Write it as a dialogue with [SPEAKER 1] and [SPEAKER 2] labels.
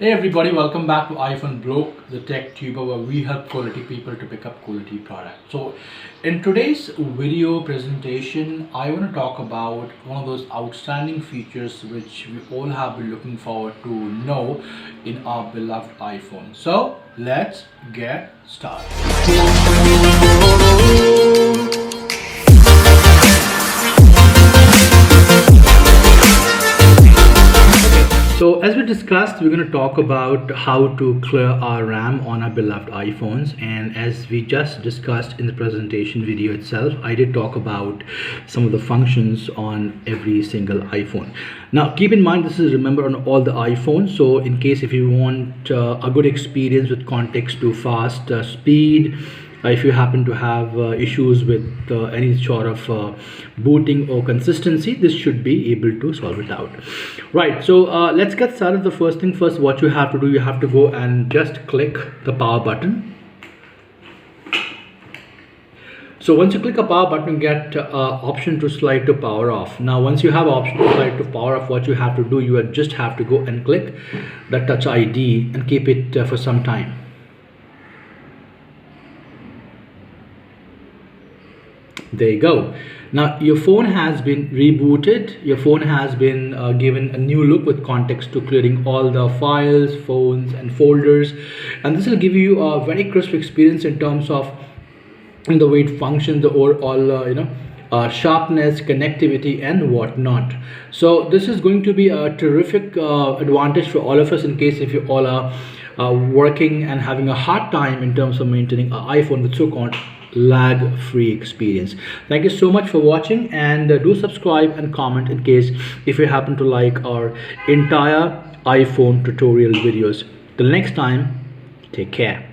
[SPEAKER 1] Hey everybody, welcome back to iPhone Bloke, the tech tuber where we help quality people to pick up quality products. So in today's video presentation, I want to talk about one of those outstanding features which we all have been looking forward to know in our beloved iPhone. So let's get started. So as we discussed, we're going to talk about how to clear our RAM on our beloved iPhones, and as we just discussed in the presentation video itself, I did talk about some of the functions on every single iPhone. Now keep in mind, this is, remember, on all the iPhones, so in case if you want a good experience with context to fast speed, if you happen to have issues with any sort of booting or consistency, this should be able to solve it out. Right, so let's get started. The first thing first, what you have to do, you have to go and just click the power button. So once you click a power button, you get option to slide to power off. Now once you have option to slide to power off, what you have to do, you just have to go and click the Touch ID and keep it for some time. There you go. Now your phone has been rebooted. Your phone has been given a new look with context to clearing all the files, phones and folders, and this will give you a very crisp experience in terms of the way it functions, the overall sharpness, connectivity and whatnot. So this is going to be a terrific advantage for all of us in case if you all are working and having a hard time in terms of maintaining an iPhone with so-called lag-free experience. Thank you so much for watching, and do subscribe and comment in case if you happen to like our entire iPhone tutorial videos. Till next time, take care.